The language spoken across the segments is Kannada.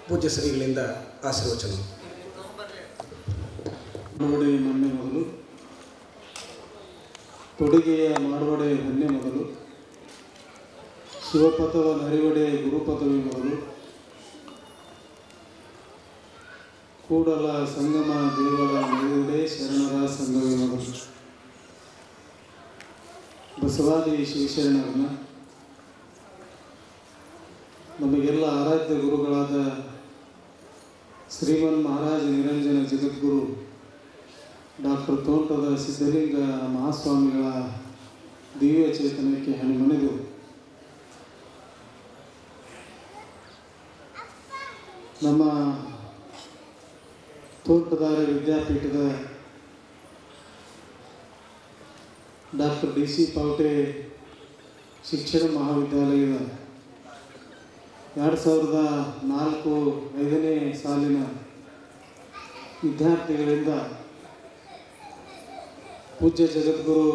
ಪೂಜ್ಯ ಶ್ರೀಗಳಿಂದ ಆಶೀರ್ವಚನ. ಮಾಡುವಡೆ ಮೊನ್ನೆ ಮೊದಲು, ತೊಡುಗೆಯ ಮಾಡುವಡೆ ಮೊನ್ನೆ ಮೊದಲು, ಶಿವಪಥವ ನರಿವಡೆ ಗುರುಪಥವಿ ಮೊದಲು, ಕೂಡಲ ಸಂಗಮ ದೇವರ ನರಿವಡೆ ಶರಣರ ಸಂಘವೇ ಮೊದಲು. ಬಸವಾದಿ ಶಿವಶರಣರನ್ನ ನಮಗೆಲ್ಲ ಆರಾಧ್ಯ ಗುರುಗಳಾದ ಶ್ರೀಮನ್ ಮಹಾರಾಜ ನಿರಂಜನ ಜಗದ್ಗುರು ಡಾಕ್ಟರ್ ತೋಂಟದ ಸಿದ್ಧಲಿಂಗ ಮಹಾಸ್ವಾಮಿಗಳ ದಿವ್ಯ ಚೇತನಕ್ಕೆ ಹಣಿಮಣಿದು ನಮ್ಮ Tontadarya ವಿದ್ಯಾಪೀಠದ doctor D C Pavate ಶಿಕ್ಷಣ ಮಹಾವಿದ್ಯಾಲಯದ 2004-05ನೇ ಸಾಲಿನ ವಿದ್ಯಾರ್ಥಿಗಳಿಂದ ಪೂಜ್ಯ ಜಗದ್ಗುರು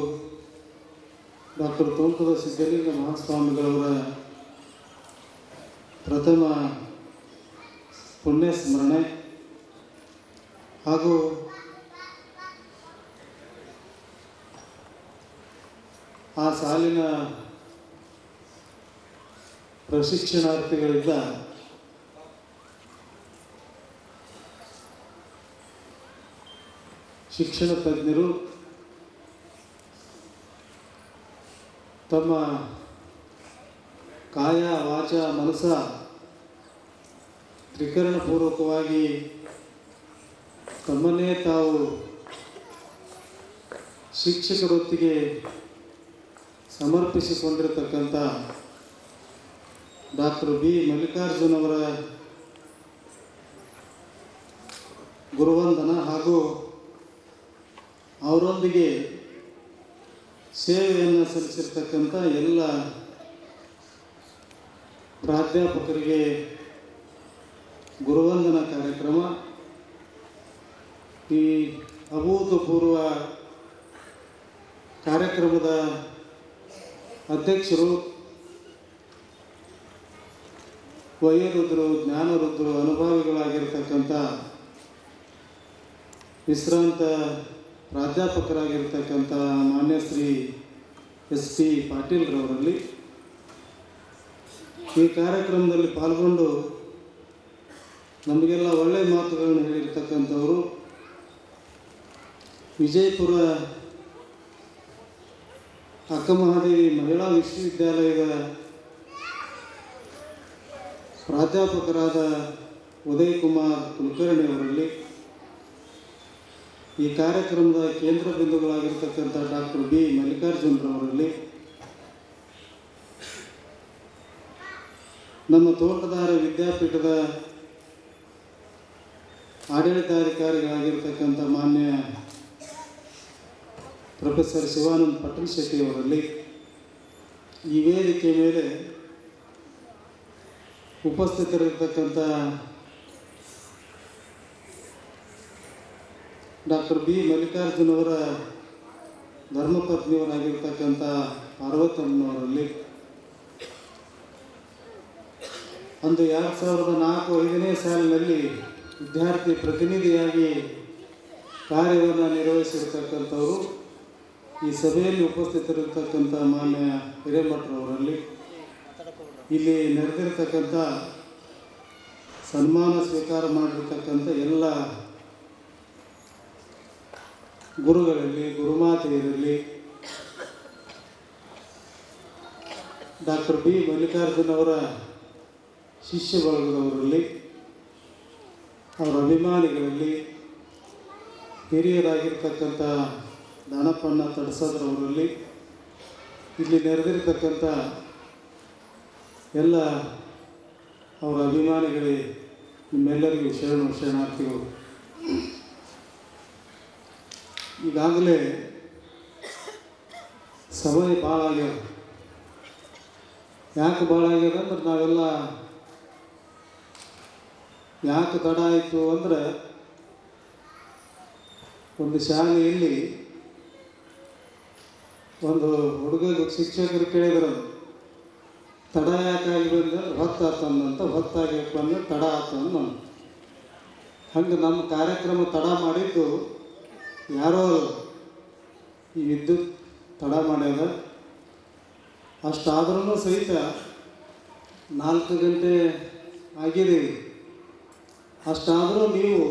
ಡಾಕ್ಟರ್ ತೋಂಟದ ಸಿದ್ಧಲಿಂಗ ಮಹಾಸ್ವಾಮಿಗಳವರ ಪ್ರಥಮ ಪುಣ್ಯ ಸ್ಮರಣೆ ಹಾಗೂ ಆ ಸಾಲಿನ ಪ್ರಶಿಕ್ಷಣಾರ್ಥಿಗಳಿಂದ ಶಿಕ್ಷಣ ತಜ್ಞರು ತಮ್ಮ ಕಾಯ ವಾಚ ಮನಸ ತ್ರಿಕರಣಪೂರ್ವಕವಾಗಿ ತಮ್ಮನ್ನೇ ತಾವು ಶಿಕ್ಷಕ ವೃತ್ತಿಗೆ ಸಮರ್ಪಿಸಿಕೊಂಡಿರತಕ್ಕಂಥ ಡಾಕ್ಟರ್ ಬಿ ಮಲ್ಲಿಕಾರ್ಜುನ್ ಅವರ ಗುರುವಂದನ ಹಾಗೂ ಅವರೊಂದಿಗೆ ಸೇವೆಯನ್ನು ಸಲ್ಲಿಸಿರ್ತಕ್ಕಂಥ ಎಲ್ಲ ಪ್ರಾಧ್ಯಾಪಕರಿಗೆ ಗುರುವಂದನ ಕಾರ್ಯಕ್ರಮ ಈ ಅಭೂತಪೂರ್ವ ಕಾರ್ಯಕ್ರಮದ ಅಧ್ಯಕ್ಷರು ವಯೋವೃದ್ಧರು, ಜ್ಞಾನವೃದ್ಧರು, ಅನುಭವಿಗಳಾಗಿರ್ತಕ್ಕಂಥ ವಿಶ್ರಾಂತ ಪ್ರಾಧ್ಯಾಪಕರಾಗಿರ್ತಕ್ಕಂಥ ಮಾನ್ಯ ಶ್ರೀ ಎಸ್ ಪಿ ಪಾಟೀಲ್ರವರಲ್ಲಿ ಈ ಕಾರ್ಯಕ್ರಮದಲ್ಲಿ ಪಾಲ್ಗೊಂಡು ನಮಗೆಲ್ಲ ಒಳ್ಳೆಯ ಮಾತುಗಳನ್ನು ಹೇಳಿರ್ತಕ್ಕಂಥವರು ವಿಜಯಪುರ ಅಕ್ಕಮಹಾದೇವಿ ಮಹಿಳಾ ವಿಶ್ವವಿದ್ಯಾಲಯದ ಪ್ರಾಧ್ಯಾಪಕರಾದ ಉದಯ್ ಕುಮಾರ್ ಕುಲಕರ್ಣಿ ಅವರಲ್ಲಿ, ಈ ಕಾರ್ಯಕ್ರಮದ ಕೇಂದ್ರ ಬಿಂದುಗಳಾಗಿರ್ತಕ್ಕಂಥ ಡಾಕ್ಟರ್ ಬಿ ಮಲ್ಲಿಕಾರ್ಜುನರವರಲ್ಲಿ, ನಮ್ಮ ತೋಟದಾರ್ಯ ವಿದ್ಯಾಪೀಠದ ಆಡಳಿತಾಧಿಕಾರಿಗಳಾಗಿರ್ತಕ್ಕಂಥ ಮಾನ್ಯ ಪ್ರೊಫೆಸರ್ ಶಿವಾನಂದ ಪಟೇಲ್ ಶೆಟ್ಟಿ ಅವರಲ್ಲಿ, ಈ ವೇದಿಕೆ ಮೇಲೆ ಉಪಸ್ಥಿತರಿರ್ತಕ್ಕಂಥ ಡಾಕ್ಟರ್ ಬಿ ಮಲ್ಲಿಕಾರ್ಜುನ್ ಅವರ ಧರ್ಮಪತ್ನಿಯವರಾಗಿರ್ತಕ್ಕಂಥ ಪಾರ್ವತಮ್ಮನವರಲ್ಲಿ, ಅಂದು 2004-05ನೇ ಸಾಲಿನಲ್ಲಿ ವಿದ್ಯಾರ್ಥಿ ಪ್ರತಿನಿಧಿಯಾಗಿ ಕಾರ್ಯವನ್ನು ನಿರ್ವಹಿಸಿರ್ತಕ್ಕಂಥವರು, ಈ ಸಭೆಯಲ್ಲಿ ಉಪಸ್ಥಿತರಿರ್ತಕ್ಕಂಥ ಮಾನ್ಯ ಹಿರೇಮಠರವರಲ್ಲಿ, ಇಲ್ಲಿ ನೆರೆದಿರ್ತಕ್ಕಂಥ ಸನ್ಮಾನ ಸ್ವೀಕಾರ ಮಾಡಿರ್ತಕ್ಕಂಥ ಎಲ್ಲ ಗುರುಗಳಲ್ಲಿ, ಗುರುಮಾತೆಯರಲ್ಲಿ, ಡಾಕ್ಟರ್ ಬಿ ಮಲ್ಲಿಕಾರ್ಜುನ್ ಅವರ ಶಿಷ್ಯ ಬಳಗದವರಲ್ಲಿ, ಅವರ ಅಭಿಮಾನಿಗಳಲ್ಲಿ, ಹಿರಿಯರಾಗಿರ್ತಕ್ಕಂಥ ದಾನಪ್ಪಣ್ಣ ತಡಸದ್ರವರಲ್ಲಿ, ಇಲ್ಲಿ ನೆರೆದಿರ್ತಕ್ಕಂಥ ಎಲ್ಲ ಅವರ ಅಭಿಮಾನಿಗಳೇ, ನಿಮ್ಮೆಲ್ಲರಿಗೂ ಶರಣಾರ್ಥಿಗಳು. ಈಗಾಗಲೇ ಸಮಯ ಭಾಳ ಆಗ್ಯದ. ಯಾಕೆ ಭಾಳ ಆಗ್ಯದ ಅಂದ್ರೆ ನಾವೆಲ್ಲ ಯಾಕೆ ತಡ ಆಯಿತು ಅಂದರೆ, ಒಂದು ಶಾಲೆಯಲ್ಲಿ ಒಂದು ಹುಡುಗ ಶಿಕ್ಷಕರು ಕೇಳಿದ್ರು, ತಡ ಯಾಕಾಗಿ ಬಂದ್ರೆ ಹೊತ್ತಾತಂದಂತ, ಹೊತ್ತಾಗಿ ಬಂದ್ರೆ ತಡ ಆತಂದು ಹಂಗೆ ನಮ್ಮ ಕಾರ್ಯಕ್ರಮ ತಡ ಮಾಡಿದ್ದು ಯಾರೋ ಈ ವಿದ್ಯುತ್ ತಡ ಮಾಡ್ಯಾರ. ಅಷ್ಟಾದ್ರೂ ಸಹಿತ 4 ಗಂಟೆ ಆಗಿದೆ. ಅಷ್ಟಾದರೂ ನೀವು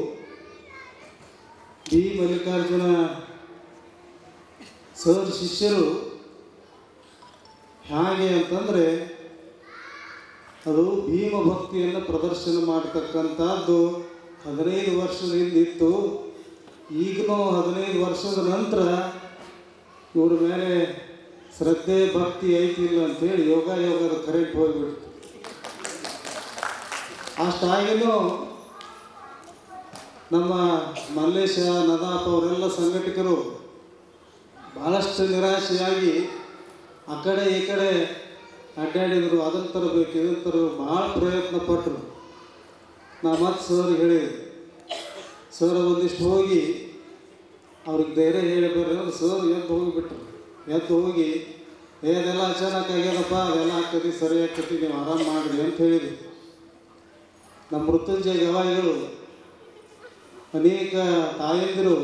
ಬಿ ಮಲ್ಲಿಕಾರ್ಜುನ ಸರ್ ಶಿಷ್ಯರು ಹೇಗೆ ಅಂತಂದರೆ, ಅದು ಭೀಮ ಭಕ್ತಿಯನ್ನು ಪ್ರದರ್ಶನ ಮಾಡತಕ್ಕಂಥದ್ದು 15 ವರ್ಷದ ಹಿಂದಿತ್ತು. ಈಗಲೂ 15 ವರ್ಷದ ನಂತರ ಇವ್ರ ಮೇಲೆ ಶ್ರದ್ಧೆ ಭಕ್ತಿ ಐತಿಲ್ಲ ಅಂಥೇಳಿ ಯೋಗದ ಕರೆಂಟ್ ಹೋಗಿಬಿಡ್ತು. ಅಷ್ಟಾಗಿನೂ ನಮ್ಮ ಮಲ್ಲೇಶ ನದಾಪ್ ಅವರೆಲ್ಲ ಸಂಘಟಕರು ಭಾಳಷ್ಟು ನಿರಾಶೆಯಾಗಿ ಆ ಕಡೆ ಈ ಕಡೆ ಅಡ್ಡಾಡಿದರು. ಅದನ್ನು ತರಬೇಕು ಇದನ್ನು ತರಬೇಕು ಭಾಳ ಪ್ರಯತ್ನ ಪಟ್ಟರು. ನಾ ಮತ್ತೆ ಸರ್ಗೆ ಹೇಳಿದೆ, ಸರ್ ಒಂದಿಷ್ಟು ಹೋಗಿ ಅವ್ರಿಗೆ ಧೈರ್ಯ ಹೇಳಿ ಬರ್ರಿ ಅಂದ್ರೆ ಸರ್ ಎದ್ದು ಹೋಗಿಬಿಟ್ರು. ಎದ್ದು ಹೋಗಿ ಅದೆಲ್ಲ ಅಚಾನಕ್ ಆಗ್ಯದಪ್ಪ, ಅದೆಲ್ಲ ಆಗ್ತದೆ, ಸರಿ ಆಗ್ತದೆ, ನೀವು ಆರಾಮ್ ಮಾಡಿರಿ ಅಂತ ಹೇಳಿದ್ವಿ. ನಮ್ಮ ಮೃತ್ಯುಂಜಯ ಗವಾಯಿಗಳು ಅನೇಕ ತಾಯಂದಿರು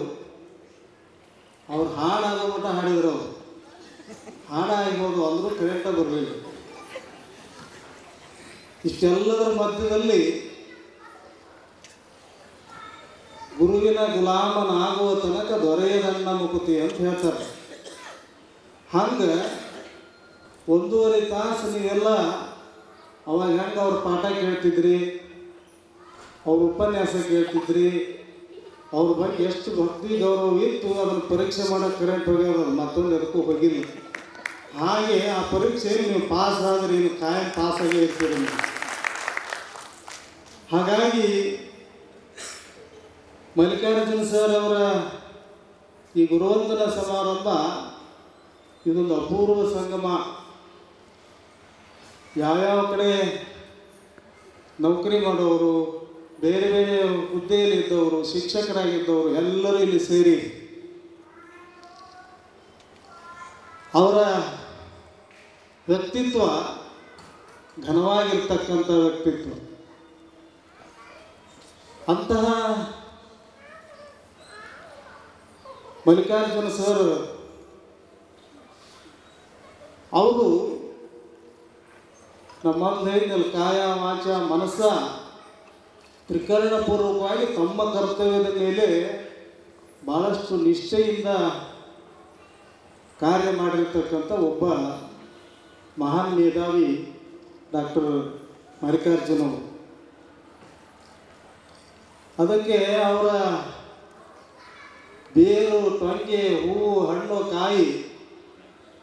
ಅವ್ರು ಹಾಡಾಗೋಬಿಟ್ಟ ಹಾಡಿದ್ರು. ಅವರು ಹಾಡಾಗಿಬೋದು ಅಂದರೂ ಕರೆಕ್ಟ ಬರಲಿಲ್ಲ. ಇಷ್ಟೆಲ್ಲದರ ಮಧ್ಯದಲ್ಲಿ ಗುರುವಿನ ಗುಲಾಮನಾಗುವ ತನಕ ದೊರೆಯದಣ್ಣ ಮುಕುತಿ ಅಂತ ಹೇಳ್ತಾರೆ. ಹಂಗೆ 1.5 ತಾಸು ನೀವೆಲ್ಲ ಅವಾಗ ಹೆಂಗೆ ಅವ್ರ ಪಾಠ ಕೇಳ್ತಿದ್ರಿ, ಅವ್ರ ಉಪನ್ಯಾಸ ಕೇಳ್ತಿದ್ರಿ, ಅವ್ರ ಬಗ್ಗೆ ಎಷ್ಟು ಭಕ್ತಿ ಗೌರವ ಇತ್ತು ಅದನ್ನು ಪರೀಕ್ಷೆ ಮಾಡೋಕ್ಕೆ ಕರೆಂಟ್ ಹೋಗ್ಯಾರ, ಮತ್ತೊಂದು ಎದಕ್ಕೂ ಹೋಗಿಲ್ಲ. ಹಾಗೆ ಆ ಪರೀಕ್ಷೆಯಲ್ಲಿ ನೀವು ಪಾಸ್ ಆದರೆ ನೀವು ಕಾಯಂ ಪಾಸಾಗೇ ಇರ್ತೀರಿ ನೀವು. ಹಾಗಾಗಿ ಮಲ್ಲಿಕಾರ್ಜುನ ಸರ್ ಅವರ ಈ ಗುರುವಂದನ ಸಮಾರಂಭ ಇದೊಂದು ಅಪೂರ್ವ ಸಂಗಮ. ಯಾವ್ಯಾವ ಕಡೆ ನೌಕರಿ ಮಾಡೋರು, ಬೇರೆ ಬೇರೆ ಹುದ್ದೆಯಲ್ಲಿದ್ದವರು, ಶಿಕ್ಷಕರಾಗಿದ್ದವರು ಎಲ್ಲರೂ ಇಲ್ಲಿ ಸೇರಿ ಅವರ ವ್ಯಕ್ತಿತ್ವ ಘನವಾಗಿರ್ತಕ್ಕಂಥ ವ್ಯಕ್ತಿತ್ವ. ಅಂತಹ ಮಲ್ಲಿಕಾರ್ಜುನ ಸರ್ ಅವರು ನಮ್ಮಲ್ಲಿ ಹೇಳಿದಲ್ಲಿ ಕಾಯ ವಾಚ ಮನಸ್ಸ ತ್ರಿಕರಣಪೂರ್ವಕವಾಗಿ ತಮ್ಮ ಕರ್ತವ್ಯದ ಮೇಲೆ ಭಾಳಷ್ಟು ನಿಷ್ಠೆಯಿಂದ ಕಾರ್ಯ ಮಾಡಿರ್ತಕ್ಕಂಥ ಒಬ್ಬ ಮಹಾನ್ ಮೇಧಾವಿ ಡಾಕ್ಟರ್ ಮಲ್ಲಿಕಾರ್ಜುನ ಅವರು. ಅದಕ್ಕೆ ಅವರ ಬೇರು, ಟೊಂಗೆ, ಹೂವು, ಹಣ್ಣು, ಕಾಯಿ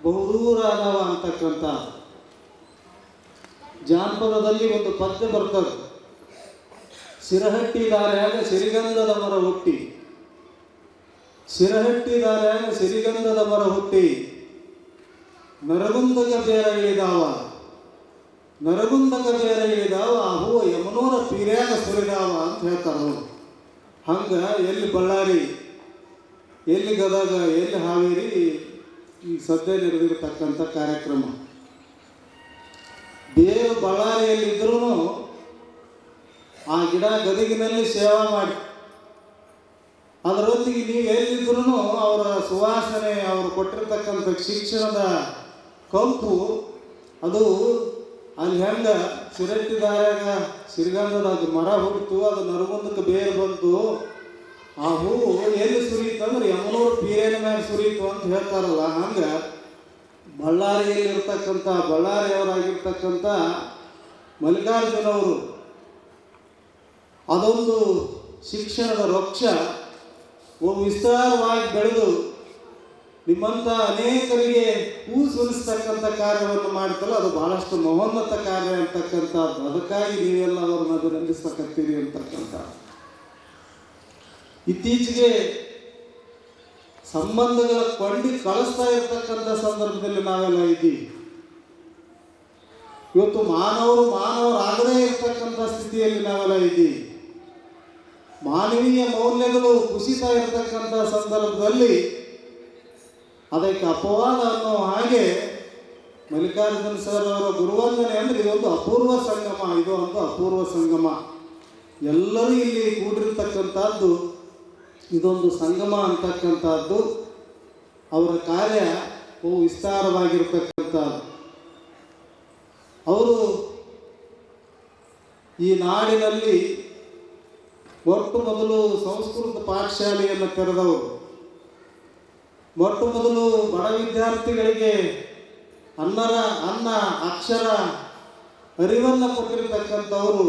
ಬಹುದೂರ ಅದಾವ ಅಂತಕ್ಕಂಥ ಜಾನಪದದಲ್ಲಿ ಒಂದು ಪದ್ಯ ಬರ್ತದೆ. ಸಿರಹಟ್ಟಿ ದಾರ್ಯಾಗ ಸಿರಿಗಂಧದ ಮರ ಹುಟ್ಟಿ, ಸಿರಹಟ್ಟಿ ದಾರ್ಯಾಗ ಸಿರಿಗಂಧದ ಮರ ಹುಟ್ಟಿ, ನರಗುಂದಗ ಬೇರ ಇಳಿದಾವ, ನರಗುಂದಗ ಬೇರ ಇಳಿದಾವ, ಆ ಹೂವು ಯಮನೂರ ಪೀರ್ಯಾಗ ಸುರಿದಾವ ಅಂತ ಹೇಳ್ತಾರೆ ಅವರು. ಹಂಗೆ ಎಲ್ಲಿ ಬಳ್ಳಾರಿ, ಎಲ್ಲಿ ಗದಗ, ಎಲ್ಲಿ ಹಾವೇರಿ ಈ ಸದ್ಯ ನಡೆದಿರತಕ್ಕಂಥ ಕಾರ್ಯಕ್ರಮ. ಬೇರೆ ಬಳ್ಳಾರಿಯಲ್ಲಿದ್ದರೂ ಆ ಗಿಡ ಗದಗಿನಲ್ಲಿ ಸೇವಾ ಮಾಡಿ, ಅದರೊಂದಿಗೆ ನೀವು ಎಲ್ಲಿದ್ರೂ ಅವರ ಸುವಾಸನೆ, ಅವರು ಕೊಟ್ಟಿರ್ತಕ್ಕಂಥ ಶಿಕ್ಷಣದ ಕಂಪು ಅದು ಅಲ್ಲಿ ಹೆಂಗೆ ಸಿರಟ್ಟಿದಾರಾಗ ಸಿರಿಗಂಧದ ಅದು ಮರ ಹುಟ್ಟಿತು, ಅದು ನರಗುಂದಕ್ಕೆ ಬೇರೆ ಬಂತು, ಆ ಹೂವು ಎಲ್ಲಿ ಸುರಿಯಿತು ಅಂದ್ರೆ ಯಮನೂರು ಪೀರೇನ ಮೇಲೆ ಸುರಿಯಿತು ಅಂತ ಹೇಳ್ತಾರಲ್ಲ. ಹಂಗೆ ಬಳ್ಳಾರಿಯಲ್ಲಿರ್ತಕ್ಕಂಥ ಬಳ್ಳಾರಿಯವರಾಗಿರ್ತಕ್ಕಂಥ ಮಲ್ಲಿಕಾರ್ಜುನವರು ಅದೊಂದು ಶಿಕ್ಷಣದ ವೃಕ್ಷ ವಿಸ್ತಾರವಾಗಿ ಬೆಳೆದು ನಿಮ್ಮಂಥ ಅನೇಕರಿಗೆ ಹೂ ಸುರಿಸ್ತಕ್ಕಂಥ ಕಾರ್ಯವನ್ನು ಮಾಡ್ತಲ್ಲ, ಅದು ಬಹಳಷ್ಟು ಮಹೋನ್ನತ ಕಾರ್ಯ ಅಂತಕ್ಕಂಥದ್ದು. ಅದಕ್ಕಾಗಿ ನೀವೆಲ್ಲ ಅವರನ್ನು ಅಭಿನಂದಿಸ್ತಕ್ಕಂತೀರಿ ಅಂತಕ್ಕಂಥ. ಇತ್ತೀಚೆಗೆ ಸಂಬಂಧಗಳ ಕೊಂಡಿ ಕಳಿಸ್ತಾ ಇರ್ತಕ್ಕಂಥ ಸಂದರ್ಭದಲ್ಲಿ ನಾವೆಲ್ಲ ಇದ್ದೀವಿ. ಇವತ್ತು ಮಾನವರಾಗದೇ ಇರ್ತಕ್ಕಂಥ ಸ್ಥಿತಿಯಲ್ಲಿ ನಾವೆಲ್ಲ ಇದ್ದೀವಿ. ಮಾನವೀಯ ಮೌಲ್ಯಗಳು ಕುಸಿತಾ ಇರತಕ್ಕಂಥ ಸಂದರ್ಭದಲ್ಲಿ ಅದಕ್ಕೆ ಅಪವಾದ ಅನ್ನೋ ಹಾಗೆ ಮಲ್ಲಿಕಾರ್ಜುನ ಸರ್ ಅವರ ಗುರುವಂದನೆ ಅಂದರೆ ಇದೊಂದು ಅಪೂರ್ವ ಸಂಗಮ, ಇದು ಒಂದು ಅಪೂರ್ವ ಸಂಗಮ. ಎಲ್ಲರೂ ಇಲ್ಲಿ ಕೂಡಿರ್ತಕ್ಕಂಥದ್ದು ಇದೊಂದು ಸಂಗಮ ಅಂತಕ್ಕಂಥದ್ದು. ಅವರ ಕಾರ್ಯ ಬಹು ವಿಸ್ತಾರವಾಗಿರ್ತಕ್ಕಂಥದ್ದು. ಅವರು ಈ ನಾಡಿನಲ್ಲಿ ಮೊಟ್ಟ ಮೊದಲು ಸಂಸ್ಕೃತ ಪಾಠಶಾಲೆಯನ್ನು ತೆರೆದವರು. ಮೊಟ್ಟ ಮೊದಲು ಬಡ ವಿದ್ಯಾರ್ಥಿಗಳಿಗೆ ಅನ್ನ ಅಕ್ಷರ ಅರಿವನ್ನು ಕೊಟ್ಟಿರತಕ್ಕಂಥವರು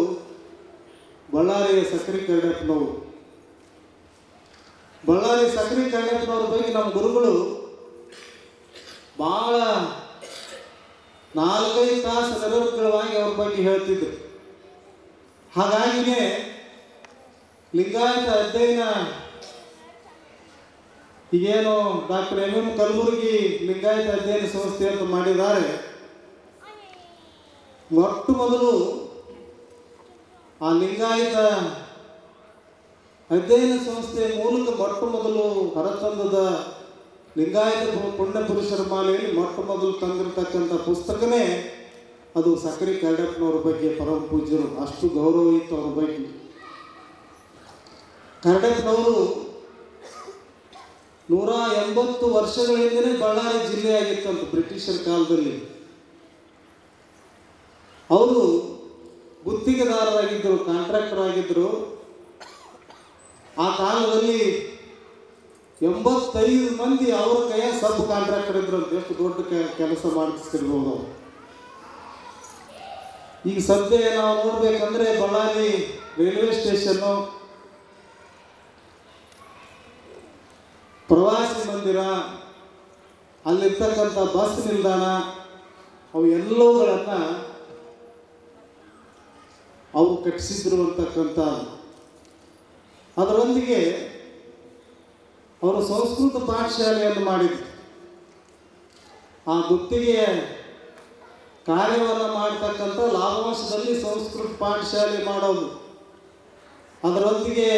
ಬಳ್ಳಾರಿಯ ಸಕ್ರಿ ಕರ್ಣಪ್ಪನವರು. ಬಳ್ಳಾರಿ ಸಕ್ರಿ ಕರ್ಣಪ್ಪನವ್ರ ಬಗ್ಗೆ ನಮ್ಮ ಗುರುಗಳು ಭಾಳ 4-5 ತಾಸು ನಿರರ್ಗಳವಾಗಿ ಅವ್ರ ಬಗ್ಗೆ ಹೇಳ್ತಿದ್ರು. ಹಾಗಾಗಿನೇ ಲಿಂಗಾಯತ ಅಧ್ಯಯನ ಈಗೇನು ಡಾಕ್ಟರ್ ಎಂ ಕಲಬುರ್ಗಿ ಲಿಂಗಾಯತ ಅಧ್ಯಯನ ಸಂಸ್ಥೆ ಅಂತ ಮಾಡಿದ್ದಾರೆ. ಮೊಟ್ಟ ಮೊದಲು ಆ ಲಿಂಗಾಯತ ಅಧ್ಯಯನ ಸಂಸ್ಥೆ ಮೂಲಕ ಮೊಟ್ಟ ಮೊದಲು ಹೊರತಂದದ ಲಿಂಗಾಯತ ಪುಣ್ಯ ಪುರುಷರ ಮಾಲೆಯಲ್ಲಿ ಮೊಟ್ಟ ಮೊದಲು ತಂದಿರತಕ್ಕಂಥ ಪುಸ್ತಕನೇ ಅದು ಸಕ್ರಿ ಕರ್ಡಪ್ಪನವ್ರ ಬಗ್ಗೆ. ಪರಮ ಪೂಜ್ಯರು ಅಷ್ಟು ಗೌರವ ಇತ್ತು ಅವ್ರ ಬಗ್ಗೆ. ಕರ್ಡಪ್ಪನವರು 180 ವರ್ಷಗಳ ಹಿಂದೆ ಬಳ್ಳಾರಿ ಜಿಲ್ಲೆಯಾಗಿತ್ತಂತ ಬ್ರಿಟಿಷರ ಕಾಲದಲ್ಲಿ. ಅವರು ಗುತ್ತಿಗೆದಾರರಾಗಿದ್ದರು, ಕಾಂಟ್ರಾಕ್ಟರ್ ಆಗಿದ್ದರು. ಆ ಕಾಲದಲ್ಲಿ 85 ಮಂದಿ ಅವರ ಕೈಯ ಸಬ್ ಕಾಂಟ್ರಾಕ್ಟರ್ ಇದ್ರು ಅಂತ. ಎಷ್ಟು ದೊಡ್ಡ ಕೆಲಸ ಮಾಡಿಸ್ತಿರ್ಬೋದು. ಈಗ ಸದ್ಯ ನಾವು ನೋಡ್ಬೇಕಂದ್ರೆ ಬಳ್ಳಾರಿ ರೈಲ್ವೆ ಸ್ಟೇಷನ್ನು, ಪ್ರವಾಸಿ ಮಂದಿರ, ಅಲ್ಲಿರ್ತಕ್ಕಂಥ ಬಸ್ ನಿಲ್ದಾಣ, ಅವು ಎಲ್ಲವುಗಳನ್ನು ಅವರು ಕಟ್ಟಿಸಿದ್ರು ಅಂತಕ್ಕಂಥ. ಅದರೊಂದಿಗೆ ಅವರು ಸಂಸ್ಕೃತ ಪಾಠಶಾಲೆಯನ್ನು ಮಾಡಿದ್ರು. ಆ ಗುತ್ತಿಗೆಯ ಕಾರ್ಯವನ್ನು ಮಾಡತಕ್ಕಂಥ ಲಾಭಾಂಶದಲ್ಲಿ ಸಂಸ್ಕೃತ ಪಾಠಶಾಲೆ ಮಾಡೋದು, ಅದರೊಂದಿಗೆ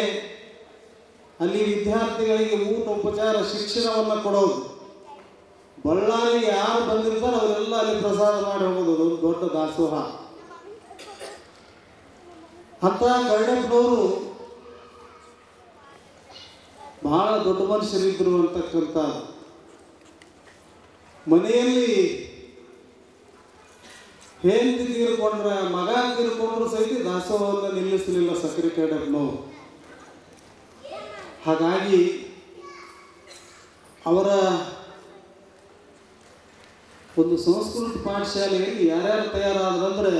ಅಲ್ಲಿ ವಿದ್ಯಾರ್ಥಿಗಳಿಗೆ ಊಟ ಉಪಚಾರ ಶಿಕ್ಷಣವನ್ನು ಕೊಡೋದು. ಬಳ್ಳಾರಿಗೆ ಯಾರು ಬಂದಿರ್ತಾರೆ ಅವರೆಲ್ಲ ಅಲ್ಲಿ ಪ್ರಸಾದ ಮಾಡಿ ಹೋಗೋದು. ಒಂದು ದೊಡ್ಡ ದಾಸೋಹ. ಅಂತ ಕರ್ಡಪ್ಪನವರು ಬಹಳ ದೊಡ್ಡ ಮನುಷ್ಯರಿದ್ರು ಅಂತಕ್ಕಂಥ. ಮನೆಯಲ್ಲಿ ಹೆಂಡತಿ ತೀರ್ಕೊಂಡ್ರೆ, ಮಗ ತೀರ್ಕೊಂಡ್ರು ಸಹಿತ ದಾಸೋಹವನ್ನು ನಿಲ್ಲಿಸಲಿಲ್ಲ ಸಕ್ರಿ ಕರ್ಡಪ್ಪನವರು. ಹಾಗಾಗಿ ಅವರ ಒಂದು ಸಂಸ್ಕೃತ ಪಾಠಶಾಲೆಯಲ್ಲಿ ಯಾರ್ಯಾರು ತಯಾರಾದ್ರಂದ್ರೆ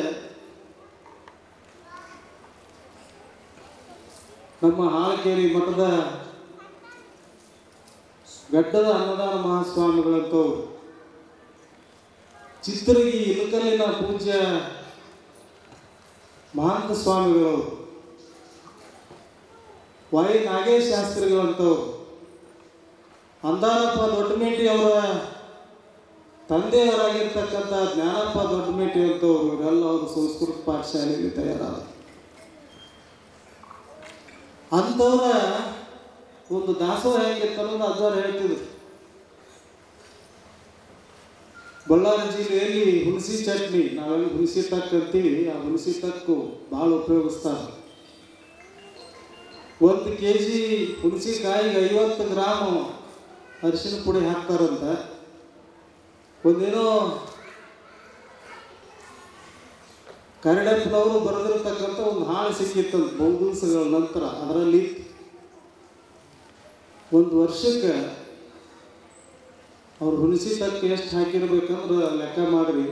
ನಮ್ಮ ಹಾಲಕೇರಿ ಮಠದ ಗಡ್ಡದ ಅನ್ನದಾನ ಮಹಾಸ್ವಾಮಿಗಳಂತವ್ರು, ಚಿತ್ರಗಿ ಇಲಕಲ್ಲಿನ ಪೂಜ್ಯ ಮಹಾಂತ ಸ್ವಾಮಿಗಳವರು, ವೈ ನಾಗೇಶ್ ಶಾಸ್ತ್ರಿಗಳಂತವ್ರು, ಅಂದಾನಪ್ಪ ದೊಡ್ಡಮೇಟಿ ಅವರ ತಂದೆಯವರಾಗಿರ್ತಕ್ಕಂಥ ಜ್ಞಾನಪ್ಪ ದೊಡ್ಡಮೇಟಿ ಅಂತವ್ರು, ಇವರೆಲ್ಲ ಅವರು ಸಂಸ್ಕೃತ ಪಾಠಶಾಲೆಯಲ್ಲಿ ತಯಾರಾದ. ಅಂಥವರ ಒಂದು ದಾಸೋಹ ಹೇಗಿತ್ತು ಅನ್ನೋದು ಅಜ್ಜಾರು ಹೇಳ್ತಿದ್ರು. ಬಳ್ಳಾರಿ ಜಿಲ್ಲೆಯಲ್ಲಿ ಹುಣಸಿ ಚಟ್ನಿ, ನಾವೆಲ್ಲ ಹುಣಸಿ ತಕ್ಕ ಅಂತೀವಿ, ಆ ಹುಣಸಿ ತಕ್ಕು ಭಾಳ ಉಪಯೋಗಿಸ್ತಾರೆ. 1 kg ಹುಣಸಿಕಾಯಿಗೆ 50 ಗ್ರಾಮ್ ಅರಿಶಿನ ಪುಡಿ ಹಾಕ್ತಾರಂತ. ಒಂದೇನೋ ಕರ್ಡಪ್ಪನವರು ಬರೆದಿರ್ತಕ್ಕಂಥ ಒಂದು ಹಾಳು ಸಿಕ್ಕಿತ್ತಂತ ಬಹು ದಿವಸಗಳ ನಂತರ. ಅದರಲ್ಲಿ 1 ವರ್ಷಕ್ಕೆ ಅವ್ರು ಹುಣಸಿ ತಕ್ಕ ಎಷ್ಟು ಹಾಕಿರ್ಬೇಕಂದ್ರೆ ಲೆಕ್ಕ ಮಾಡ್ರಿ.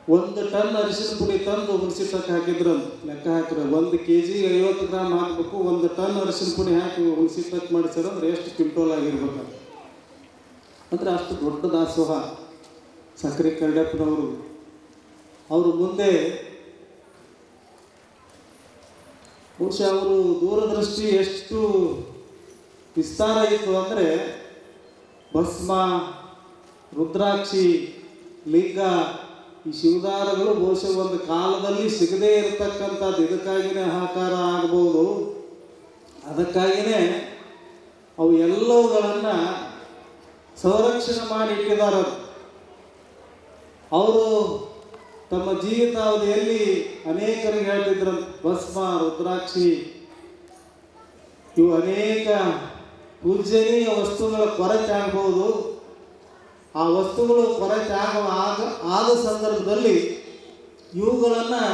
1 ಟನ್ ಅರಿಶಿನ ಪುಡಿ ತಂದು ಹುಣಸಿ ತಕ್ಕ ಹಾಕಿದ್ರಂತ. ಲೆಕ್ಕ ಹಾಕಿರ 1 kg 50 ಗ್ರಾಮ್ ಹಾಕಬೇಕು. 1 ಟನ್ ಅರಿಶಿನ ಪುಡಿ ಹಾಕಿ ಹುಣಸಿ ತಕ್ಕ ಮಾಡಿಸಿರಂದ್ರೆ ಎಷ್ಟು ಕ್ವಿಂಟೋಲ್ ಆಗಿರ್ಬೇಕು. ಅಂದರೆ ಅಷ್ಟು ದೊಡ್ಡ ದಾಸೋಹ ಸಕ್ರಿ ಕರ್ಡಪ್ಪನವರು. ಅವರು ಮುಂದೆ ಬಹುಶಃ ಅವರು ದೂರದೃಷ್ಟಿ ಎಷ್ಟು ವಿಸ್ತಾರ ಇತ್ತು ಅಂದರೆ, ಭಸ್ಮ, ರುದ್ರಾಕ್ಷಿ, ಲಿಂಗ, ಈ ಶಿವದಾರಗಳು ಬಹುಶಃ ಒಂದು ಕಾಲದಲ್ಲಿ ಸಿಗದೇ ಇರತಕ್ಕಂಥದ್ದು. ಇದಕ್ಕಾಗಿಯೇ ಹಾಕಾರ ಆಗ್ಬೋದು. ಅದಕ್ಕಾಗಿಯೇ ಅವು ಎಲ್ಲವುಗಳನ್ನು ಸಂರಕ್ಷಣೆ ಮಾಡಿ ಇಟ್ಟಿದ್ದಾರೆ. ಅವರು ತಮ್ಮ ಜೀವಿತಾವಧಿಯಲ್ಲಿ ಅನೇಕರಿಗೆ ಹೇಳ್ತಿದ್ರು, ಭಸ್ಮ, ರುದ್ರಾಕ್ಷಿ ಇವು ಅನೇಕ ಪೂಜನೀಯ ವಸ್ತುಗಳ ಕೊರತೆ ಆಗ್ಬೋದು. ಆ ವಸ್ತುಗಳು ಕೊರತೆ ಆದ ಸಂದರ್ಭದಲ್ಲಿ ಇವುಗಳನ್ನು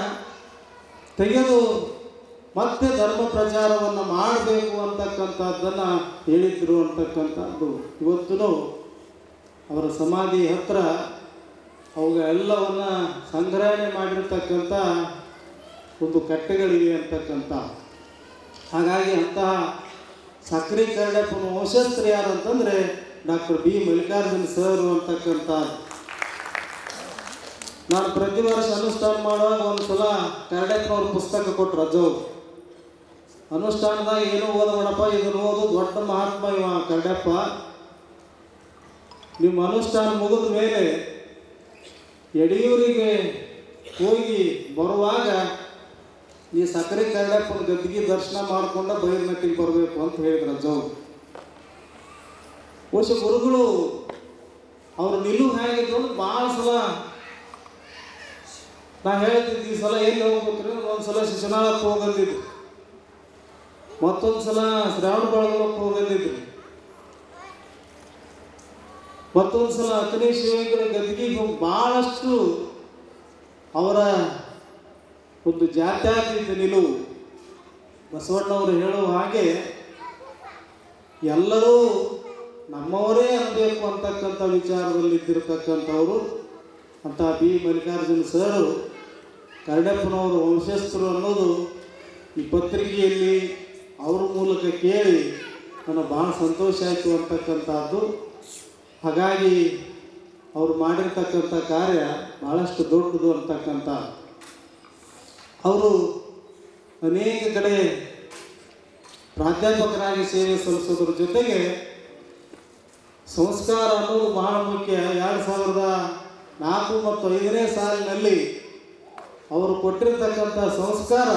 ತೆಗೆದು ಮತ್ತೆ ಧರ್ಮ ಪ್ರಚಾರವನ್ನು ಮಾಡಬೇಕು ಅಂತಕ್ಕಂಥದ್ದನ್ನು ಹೇಳಿದ್ರು ಅಂತಕ್ಕಂಥದ್ದು ಇವತ್ತು ಅವರ ಸಮಾಧಿ ಹತ್ರ ಅವುಗಳೆಲ್ಲವನ್ನು ಸಂಗ್ರಹಣೆ ಮಾಡಿರ್ತಕ್ಕಂಥ ಒಂದು ಕಟ್ಟೆಗಳಿವೆ ಅಂತಕ್ಕಂಥ. ಹಾಗಾಗಿ ಅಂತಹ ಸಕ್ರಿ ಕರಡಪ್ಪನ ವಂಶಸ್ಥರು ಯಾರು ಅಂತಂದರೆ ಡಾಕ್ಟರ್ ಬಿ ಮಲ್ಲಿಕಾರ್ಜುನ ಸರ್ ಅಂತಕ್ಕಂಥ. ನಾನು ಪ್ರತಿ ವರ್ಷ ಅನುಷ್ಠಾನ ಮಾಡುವಾಗ ಒಂದು ಸಲ ಕರಡಪ್ಪನವ್ರ ಪುಸ್ತಕ ಕೊಟ್ಟರು ಅಜ್ಜವ್ರು. ಅನುಷ್ಠಾನದಾಗ ಏನೋ ಓದಬೇಡಪ್ಪ, ಇದನ್ನು ಓದು, ದೊಡ್ಡ ಮಹಾತ್ಮ ಇವ ಕರಡಪ್ಪ. ನಿಮ್ಮ ಅನುಷ್ಠಾನ ಮುಗಿದ ಮೇಲೆ ಯಡಿಯೂರಿಗೆ ಹೋಗಿ ಬರುವಾಗ ಈ ಸಕ್ರೆ ಕರಡಪ್ಪನ ಗದ್ದಿಗೆ ದರ್ಶನ ಮಾಡಿಕೊಂಡು ಬೈರನಟ್ಟಿಗೆ ಬರಬೇಕು ಅಂತ ಹೇಳಿದ್ರು ಅಜ್ಜವ್ರು. ಬಹುಶಃ ಗುರುಗಳು ಅವರು ನಿಲುವು ಹೇಗಿದ್ರು ಅಂದ್ರೆ ಭಾಳ ಸಲ ನಾ ಹೇಳ್ತಿದ್ದೆ, ಈ ಸಲ ಎಲ್ಲಿ ಹೋಗ್ಬೇಕ್ರಿ, ಒಂದು ಸಲ ಶಿಶುನಾಳಕ್ಕೆ ಹೋಗಂದಿದ್ದು, ಮತ್ತೊಂದು ಸಲ ಶ್ರಾವಣ ಬೆಳಗೊಳಕ್ಕೆ ಹೋಗಂದಿದ್ರು, ಮತ್ತೊಂದು ಸಲ ಅತನೇ ಶಿವಲಿಂಗರ ಗದ್ದಿಗೆ ಹೋಗಿ ಭಾಳಷ್ಟು ಅವರ ಒಂದು ಜಾತ್ಯಾತೀತ ನಿಲುವು. ಬಸವಣ್ಣವರು ಹೇಳುವ ಹಾಗೆ ಎಲ್ಲರೂ ನಮ್ಮವರೇ ಅನ್ನಬೇಕು ಅಂತಕ್ಕಂಥ ವಿಚಾರದಲ್ಲಿ ಇದ್ದಿರತಕ್ಕಂಥವರು. ಅಂತ ಬಿ ಮಲ್ಲಿಕಾರ್ಜುನ ಸರ್ ಕರಡಪ್ಪನವರು ವಂಶಸ್ಥರು ಅನ್ನೋದು ಈ ಪತ್ರಿಕೆಯಲ್ಲಿ ಅವ್ರ ಮೂಲಕ ಕೇಳಿ ನನಗೆ ಭಾಳ ಸಂತೋಷ ಆಯಿತು ಅಂತಕ್ಕಂಥದ್ದು. ಹಾಗಾಗಿ ಅವರು ಮಾಡಿರ್ತಕ್ಕಂಥ ಕಾರ್ಯ ಭಾಳಷ್ಟು ದೊಡ್ಡದು ಅಂತಕ್ಕಂಥ. ಅವರು ಅನೇಕ ಕಡೆ ಪ್ರಾಧ್ಯಾಪಕರಾಗಿ ಸೇವೆ ಸಲ್ಲಿಸೋದ್ರ ಜೊತೆಗೆ ಸಂಸ್ಕಾರ ಅನ್ನೋದು ಬಹಳ ಮುಖ್ಯ. 2004 ಮತ್ತು 2005ನೇ ಸಾಲಿನಲ್ಲಿ ಅವರು ಕೊಟ್ಟಿರ್ತಕ್ಕಂಥ ಸಂಸ್ಕಾರ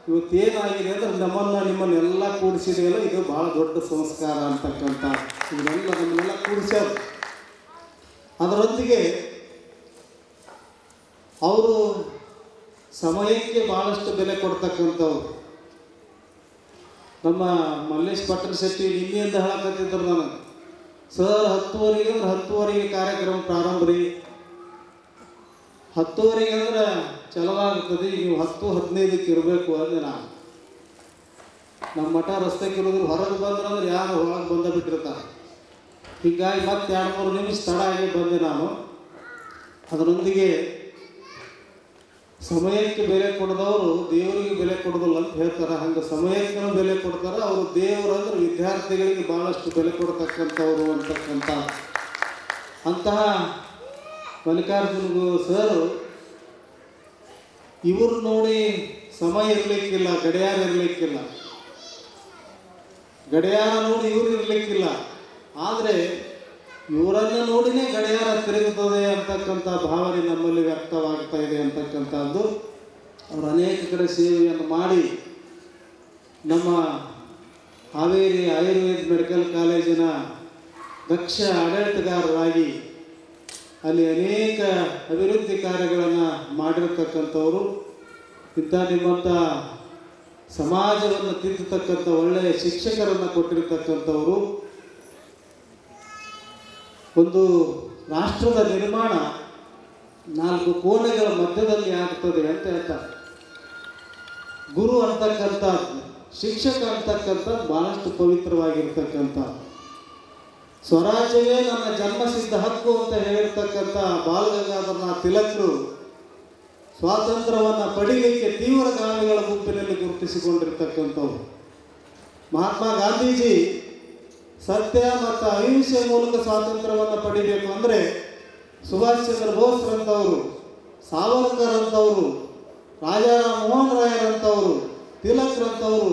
ಇವತ್ತೇನಾಗಿದೆ ಅಂದರೆ ನಿಮ್ಮನ್ನೆಲ್ಲ ಕೂಡಿಸಿದೆಯಲ್ಲ, ಇದು ಭಾಳ ದೊಡ್ಡ ಸಂಸ್ಕಾರ ಅಂತಕ್ಕಂಥ. ನಮ್ಮನ್ನೆಲ್ಲ ಕೂಡಿಸ್ಯಾರ. ಅದರೊಂದಿಗೆ ಅವರು ಸಮಯಕ್ಕೆ ಭಾಳಷ್ಟು ಬೆಲೆ ಕೊಡ್ತಕ್ಕಂಥವ್ರು. ನಮ್ಮ ಮಲ್ಲೇಶ್ ಪಟ್ಟಣ ಶೆಟ್ಟಿ ನಿನ್ನೆಯಿಂದ ಹೇಳಕತ್ತಿದ್ರು ನನಗೆ, ಸರ್ 10:00 ಅಂದ್ರೆ 10:00 ಕಾರ್ಯಕ್ರಮ ಪ್ರಾರಂಭ ರೀ, 10:00 ಅಂದ್ರೆ ಚಲವಾಗ್ತದೆ, ನೀವು 10:15 ಇರಬೇಕು ಅಂದೆ. ನಾನು ನಮ್ಮ ಮಠ ರಸ್ತೆಗೆ ಇರೋದ್ರು ಹೊರಗೆ ಬಂದ್ರಂದ್ರೆ ಯಾರು ಒಳಗೆ ಬಂದ ಬಿಟ್ಟಿರ್ತಾರೆ. ಹೀಗಾಗಿ ಮತ್ತೆ 2-3 ನಿಮಿಷ ತಡ ಆಗಿ ಬಂದೆ ನಾನು. ಅದರೊಂದಿಗೆ ಸಮಯಕ್ಕೆ ಬೆಲೆ ಕೊಡದವರು ದೇವರಿಗೆ ಬೆಲೆ ಕೊಡೋದಿಲ್ಲ ಅಂತ ಹೇಳ್ತಾರೆ. ಹಂಗೆ ಸಮಯಕ್ಕೆ ಬೆಲೆ ಕೊಡ್ತಾರೆ ಅವರು. ದೇವರು ಅಂದ್ರೆ ವಿದ್ಯಾರ್ಥಿಗಳಿಗೆ ಭಾಳಷ್ಟು ಬೆಲೆ ಕೊಡ್ತಕ್ಕಂಥವ್ರು ಅಂತಕ್ಕಂಥ. ಅಂತಹ ಮಲ್ಲಿಕಾರ್ಜುನ ಸರ್ ಇವರು ನೋಡಿ ಸಮಯ ಇರಲಿಕ್ಕಿಲ್ಲ, ಗಡಿಯಾರ ಇರಲಿಕ್ಕಿಲ್ಲ, ಗಡಿಯಾರ ನೋಡಿ ಇವರು ಇರಲಿಕ್ಕಿಲ್ಲ. ಆದರೆ ಇವರನ್ನು ನೋಡಿನೇ ಗಡಿಯಾರ ತಿರುಗುತ್ತದೆ ಅಂತಕ್ಕಂಥ ಭಾವನೆ ನಮ್ಮಲ್ಲಿ ವ್ಯಕ್ತವಾಗ್ತಾ ಇದೆ ಅಂತಕ್ಕಂಥದ್ದು. ಅವರು ಅನೇಕ ಕಡೆ ಸೇವೆಯನ್ನು ಮಾಡಿ ನಮ್ಮ ಹಾವೇರಿ ಆಯುರ್ವೇದ ಮೆಡಿಕಲ್ ಕಾಲೇಜಿನ ದಕ್ಷ ಆಡಳಿತಗಾರರಾಗಿ ಅಲ್ಲಿ ಅನೇಕ ಅಭಿವೃದ್ಧಿ ಕಾರ್ಯಗಳನ್ನು ಮಾಡಿರತಕ್ಕಂಥವರು. ಇಂಥ ನಿಮ್ಮಂಥ ಸಮಾಜವನ್ನು ತಿದ್ದತಕ್ಕಂಥ ಒಳ್ಳೆಯ ಶಿಕ್ಷಕರನ್ನು ಕೊಟ್ಟಿರತಕ್ಕಂಥವರು. ಒಂದು ರಾಷ್ಟ್ರದ ನಿರ್ಮಾಣ 4 ಕೋಣೆಗಳ ಮಧ್ಯದಲ್ಲಿ ಆಗ್ತದೆ ಅಂತ ಹೇಳ್ತಾರೆ. ಗುರು ಅಂತಕ್ಕಂಥ, ಶಿಕ್ಷಕ ಅಂತಕ್ಕಂಥದ್ದು ಭಾಳಷ್ಟು ಪವಿತ್ರವಾಗಿರ್ತಕ್ಕಂಥ. ಸ್ವರಾಜ್ಯವೇ ನನ್ನ ಜನ್ಮಸಿದ್ಧ ಹಕ್ಕು ಅಂತ ಹೇಳಿರ್ತಕ್ಕಂಥ ಬಾಲಗಂಗಾಧರನಾಥ ತಿಲಕರು ಸ್ವಾತಂತ್ರ್ಯವನ್ನು ಪಡೀಲಿಕ್ಕೆ ತೀವ್ರಗಾಮಿಗಳ ಗುಂಪಿನಲ್ಲಿ ಗುರುತಿಸಿಕೊಂಡಿರ್ತಕ್ಕಂಥವ್ರು. ಮಹಾತ್ಮ ಗಾಂಧೀಜಿ ಸತ್ಯ ಮತ್ತು ಅಹಿಂಸೆ ಮೂಲಕ ಸ್ವಾತಂತ್ರ್ಯವನ್ನು ಪಡಿಬೇಕು ಅಂದರೆ ಸುಭಾಷ್ ಚಂದ್ರ ಬೋಸ್ರಂಥವರು, ಸಾವರ್ಕರ್ ಅಂತವರು, ರಾಜಾರಾಮ್ ಮೋಹನ್ ರಾಯರಂಥವರು, ತಿಲಕ್ರಂಥವರು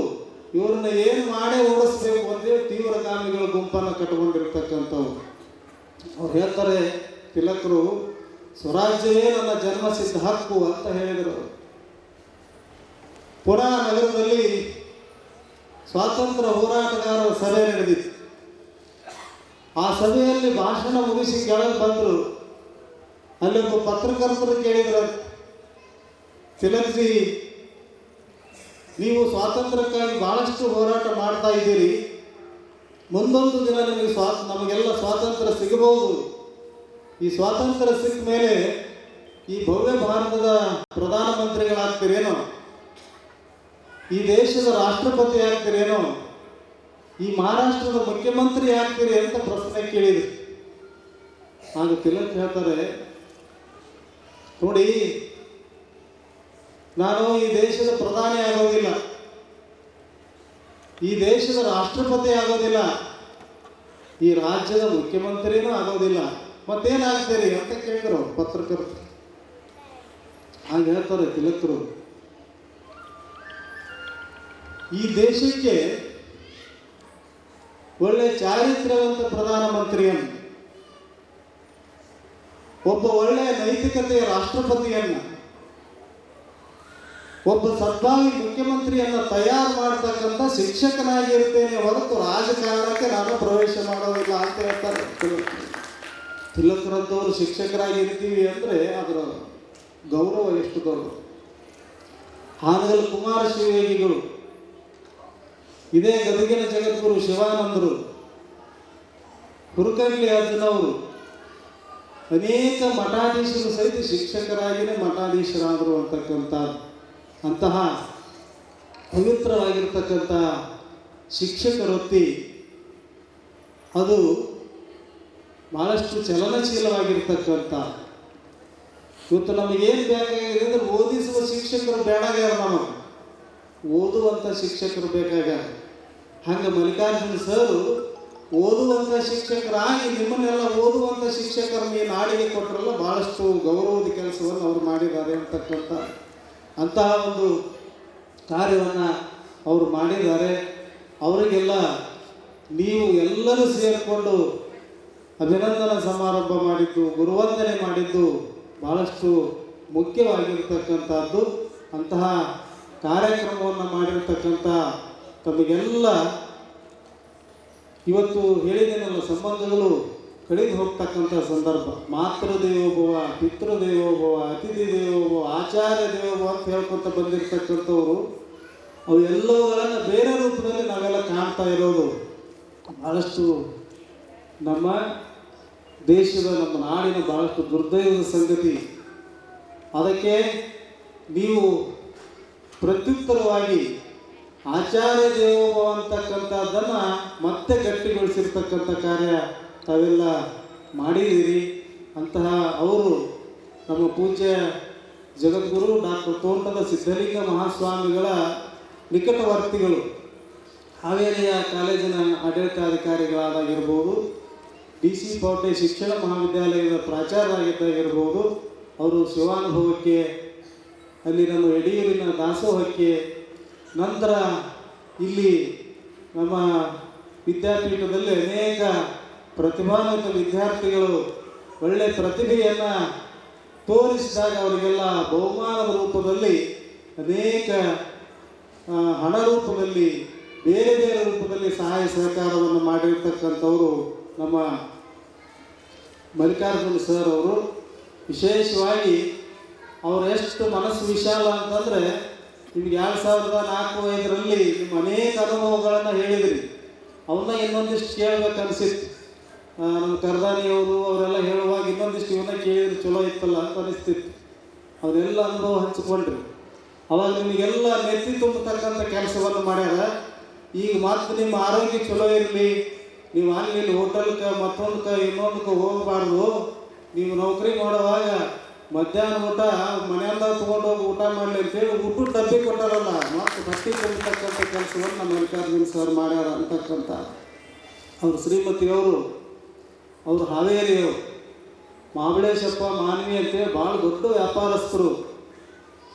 ಇವ್ರನ್ನ ಏನು ಮಾಡೇ ಓಡಿಸ್ಬೇಕು ಅಂತೇಳಿ ತೀವ್ರಗಾಮಿಗಳ ಗುಂಪನ್ನು ಕಟ್ಕೊಂಡಿರ್ತಕ್ಕಂಥವ್ರು. ಅವ್ರು ಹೇಳ್ತಾರೆ, ತಿಲಕರು ಸ್ವರಾಜ್ಯವೇ ನನ್ನ ಜನ್ಮಸಿದ್ಧ ಹಕ್ಕು ಅಂತ ಹೇಳಿದರು. ಪುಣೆ ನಗರದಲ್ಲಿ ಸ್ವಾತಂತ್ರ್ಯ ಹೋರಾಟಗಾರರ ಸಭೆ ನಡೆದಿತ್ತು. ಆ ಸಭೆಯಲ್ಲಿ ಭಾಷಣ ಮುಗಿಸಿ ಕೆಳಗೆ ಬಂದರು. ಅಲ್ಲೊಬ್ಬ ಪತ್ರಕರ್ತರು ಕೇಳಿದ್ರು, ತಿಲಕ್ಜಿ, ನೀವು ಸ್ವಾತಂತ್ರ್ಯಕ್ಕಾಗಿ ಭಾಳಷ್ಟು ಹೋರಾಟ ಮಾಡ್ತಾ ಇದ್ದೀರಿ, ಮುಂದೊಂದು ದಿನ ನಿಮಗೆ ನಮಗೆಲ್ಲ ಸ್ವಾತಂತ್ರ್ಯ ಸಿಗಬಹುದು. ಈ ಸ್ವಾತಂತ್ರ್ಯ ಸಿಕ್ಕ ಮೇಲೆ ಈ ಭವ್ಯ ಭಾರತದ ಪ್ರಧಾನಮಂತ್ರಿಗಳಾಗ್ತೀರೇನೋ, ಈ ದೇಶದ ರಾಷ್ಟ್ರಪತಿ ಆಗ್ತೀರೇನೋ, ಈ ಮಹಾರಾಷ್ಟ್ರದ ಮುಖ್ಯಮಂತ್ರಿ ಆಗ್ತೀರಿ ಅಂತ ಪ್ರಶ್ನೆ ಕೇಳಿದ್ರು. ಆಗ ತಿಲಕ್ ಹೇಳ್ತಾರೆ, ನೋಡಿ, ನಾನು ಈ ದೇಶದ ಪ್ರಧಾನಿ ಆಗೋದಿಲ್ಲ, ಈ ದೇಶದ ರಾಷ್ಟ್ರಪತಿ ಆಗೋದಿಲ್ಲ, ಈ ರಾಜ್ಯದ ಮುಖ್ಯಮಂತ್ರಿನೂ ಆಗೋದಿಲ್ಲ, ಮತ್ತೇನಾಗ್ತೀರಿ ಅಂತ ಕೇಳಿದ್ರು ಪತ್ರಕರ್ತರು. ಹಾಗೆ ಹೇಳ್ತಾರೆ ತಿಲಕರು, ಈ ದೇಶಕ್ಕೆ ಒಳ್ಳೆ ಚಾರಿತ್ರ್ಯವಂತ ಪ್ರಧಾನಮಂತ್ರಿಯನ್ನು, ಒಬ್ಬ ಒಳ್ಳೆಯ ನೈತಿಕತೆಯ ರಾಷ್ಟ್ರಪತಿಯನ್ನು, ಒಬ್ಬ ಸದ್ಭಾವಿ ಮುಖ್ಯಮಂತ್ರಿಯನ್ನು ತಯಾರು ಮಾಡತಕ್ಕಂಥ ಶಿಕ್ಷಕನಾಗಿರ್ತೇನೆ ಹೊರತು ರಾಜಕಾರಣಕ್ಕೆ ನಾನು ಪ್ರವೇಶ ಮಾಡೋದಿಲ್ಲ ಅಂತ ಹೇಳ್ತಾರೆ ತಿಲಕರಂತವರು. ಶಿಕ್ಷಕರಾಗಿರ್ತೀವಿ ಅಂದರೆ ಅದರ ಗೌರವ ಎಷ್ಟು ಗೌರವ. ಹಾನಗಲ್ ಕುಮಾರ ಶಿವಯೋಗಿಗಳು, ಇದೇ ಗದಗಿನ ಜಗದ್ಗುರು ಶಿವಾನಂದರು, ಹುರುಕಂಡ್ಲಿ ಅರ್ಜುನವರು, ಅನೇಕ ಮಠಾಧೀಶರು ಸಹಿತ ಶಿಕ್ಷಕರಾಗಿಯೇ ಮಠಾಧೀಶರಾದರು ಅಂತಕ್ಕಂಥ ಅಂತಹ ಪವಿತ್ರವಾಗಿರ್ತಕ್ಕಂಥ ಶಿಕ್ಷಕ ವೃತ್ತಿ ಅದು ಭಾಳಷ್ಟು ಚಲನಶೀಲವಾಗಿರ್ತಕ್ಕಂಥ. ಇವತ್ತು ನಮಗೇನು ಬೇಕಾಗಿದೆ ಅಂದರೆ ಓದಿಸುವ ಶಿಕ್ಷಕರು ಬೇಡಾಗ್ಯಾರ, ನಮಗೆ ಓದುವಂಥ ಶಿಕ್ಷಕರು ಬೇಕಾಗ್ಯಾರ. ಹಂಗೆ ಮಲ್ಲಿಕಾರ್ಜುನ ಸರ್ ಓದುವಂಥ ಶಿಕ್ಷಕರಾಗಿ ನಿಮ್ಮನ್ನೆಲ್ಲ ಓದುವಂಥ ಶಿಕ್ಷಕರನ್ನು ಈ ನಾಡಿಗೆ ಕೊಟ್ಟರಲ್ಲ, ಭಾಳಷ್ಟು ಗೌರವದ ಕೆಲಸವನ್ನು ಅವರು ಮಾಡಿದ್ದಾರೆ ಅಂತಕ್ಕಂಥ ಅಂತಹ ಒಂದು ಕಾರ್ಯವನ್ನು ಅವರು ಮಾಡಿದ್ದಾರೆ. ಅವರಿಗೆಲ್ಲ ನೀವು ಎಲ್ಲರೂ ಸೇರಿಕೊಂಡು ಅಭಿನಂದನಾ ಸಮಾರಂಭ ಮಾಡಿದ್ದು, ಗುರುವಂದನೆ ಮಾಡಿದ್ದು ಭಾಳಷ್ಟು ಮುಖ್ಯವಾಗಿರ್ತಕ್ಕಂಥದ್ದು. ಅಂತಹ ಕಾರ್ಯಕ್ರಮವನ್ನು ಮಾಡಿರ್ತಕ್ಕಂಥ ತಮಗೆಲ್ಲ ಇವತ್ತು ಹೇಳಿದ್ದೇನಲ್ಲ, ಸಂಬಂಧಗಳು ಕಳೆದು ಹೋಗ್ತಕ್ಕಂಥ ಸಂದರ್ಭ. ಮಾತೃದೇವೋಭವ, ಪಿತೃದೇವೋಭವ, ಅತಿಥಿ ದೇವೋಭವ, ಆಚಾರ್ಯ ದೇವೋಭವ ಅಂತ ಹೇಳ್ಕೊತ ಬಂದಿರತಕ್ಕಂಥವ್ರು ಅವು ಎಲ್ಲವುಗಳನ್ನು ಬೇರೆ ರೂಪದಲ್ಲಿ ನಾವೆಲ್ಲ ಕಾಣ್ತಾ ಇರೋದು ಭಾಳಷ್ಟು ನಮ್ಮ ದೇಶದ, ನಮ್ಮ ನಾಡಿನ ಭಾಳಷ್ಟು ದುರ್ದೈವದ ಸಂಗತಿ. ಅದಕ್ಕೆ ನೀವು ಪ್ರತ್ಯುತ್ತರವಾಗಿ ಆಚಾರ್ಯ ದೇವೋಭವ ಅಂತಕ್ಕಂಥದ್ದನ್ನು ಮತ್ತೆ ಗಟ್ಟಿಗೊಳಿಸಿರ್ತಕ್ಕಂಥ ಕಾರ್ಯ ತಾವೆಲ್ಲ ಮಾಡಿದ್ದೀರಿ. ಅಂತಹ ಅವರು ನಮ್ಮ ಪೂಜ್ಯ ಜಗದ್ಗುರು ಡಾಕ್ಟರ್ ತೋಂಟದ ಸಿದ್ಧಲಿಂಗ ಮಹಾಸ್ವಾಮಿಗಳ ನಿಕಟವರ್ತಿಗಳು, ಹಾವೇರಿಯ ಕಾಲೇಜಿನ ಆಡಳಿತಾಧಿಕಾರಿಗಳಾಗಿರ್ಬೋದು, DC ಪೌಟೆ ಶಿಕ್ಷಣ ಮಹಾವಿದ್ಯಾಲಯದ ಪ್ರಾಚಾರ್ಯರಾಗಿದ್ದಾಗಿರ್ಬೋದು, ಅವರು ಶಿವಾನುಭವಕ್ಕೆ, ಅಲ್ಲಿ ನಮ್ಮ ಯಡಿಯೂರಿನ ದಾಸೋಹಕ್ಕೆ, ನಂತರ ಇಲ್ಲಿ ನಮ್ಮ ವಿದ್ಯಾಪೀಠದಲ್ಲಿ ಅನೇಕ ಪ್ರತಿಭಾನ್ವಿತ ವಿದ್ಯಾರ್ಥಿಗಳು ಒಳ್ಳೆಯ ಪ್ರತಿಭೆಯನ್ನು ತೋರಿಸಿದಾಗ ಅವರಿಗೆಲ್ಲ ಬಹುಮಾನದ ರೂಪದಲ್ಲಿ, ಅನೇಕ ಹಣ ರೂಪದಲ್ಲಿ, ಬೇರೆ ಬೇರೆ ರೂಪದಲ್ಲಿ ಸಹಾಯ ಸಹಕಾರವನ್ನು ಮಾಡಿರ್ತಕ್ಕಂಥವರು ನಮ್ಮ ಮಲ್ಲಿಕಾರ್ಜುನ ಸರ್ ಅವರು. ವಿಶೇಷವಾಗಿ ಅವರು ಎಷ್ಟು ಮನಸ್ಸು ವಿಶಾಲ ಅಂತಂದರೆ, ನಿಮ್ಗೆ 2004-05ರಲ್ಲಿ ನಿಮ್ಮ ಅನೇಕ ಅನುಭವಗಳನ್ನು ಹೇಳಿದ್ರಿ. ಅವನ್ನ ಇನ್ನೊಂದಿಷ್ಟು ಕೇಳಬೇಕು ಅನಿಸಿತ್ತು. ನಮ್ಮ ಕರ್ದಾನಿಯವರು ಅವರೆಲ್ಲ ಹೇಳುವಾಗ ಇನ್ನೊಂದಿಷ್ಟು ಇವನ್ನ ಕೇಳಿದ್ರೆ ಚಲೋ ಇತ್ತಲ್ಲ ಅಂತ ಅನಿಸ್ತಿತ್ತು. ಅವರೆಲ್ಲ ಅನುಭವ ಹಂಚಿಕೊಂಡ್ರಿ. ಅವಾಗ ನಿಮಗೆಲ್ಲ ನೆತ್ತಿ ತುಂಬತಕ್ಕಂಥ ಕೆಲಸವನ್ನು ಮಾಡ್ಯಾರ. ಈಗ ಮತ್ತೆ ನಿಮ್ಮ ಆರೋಗ್ಯ ಚಲೋ ಇರಲಿ, ನೀವು ಅಲ್ಲಿ ಹೋಟೆಲ್ಗೆ ಮತ್ತೊಂದಕ್ಕೆ ಇನ್ನೊಂದಕ್ಕೆ ಹೋಗಬಾರ್ದು. ನೀವು ನೌಕರಿ ಮಾಡುವಾಗ ಮಧ್ಯಾಹ್ನ ಊಟ ಮನೆಯಿಂದ ತೊಗೊಂಡೋಗಿ ಊಟ ಮಾಡಲಿ ಅಂತೇಳಿ ಊಟದ ಡಬ್ಬಿ ಕೊಟ್ಟಾರಲ್ಲ, ಮತ್ತು ಬಟ್ಟಿ ತುಂಬತಕ್ಕಂಥ ಕೆಲಸವನ್ನು ನಮ್ಮ ಮಲ್ಲಿಕಾರ್ಜುನ ಸರ್ ಮಾಡ್ಯಾರ ಅಂತಕ್ಕಂಥ ಅವರು ಶ್ರೀಮತಿಯವರು, ಅವರು ಹಾವೇರಿಯವರು, ಮಹಾಬಳೇಶಪ್ಪ ಮಾನವಿ ಅಂತೇಳಿ ಭಾಳ ದೊಡ್ಡ ವ್ಯಾಪಾರಸ್ಥರು.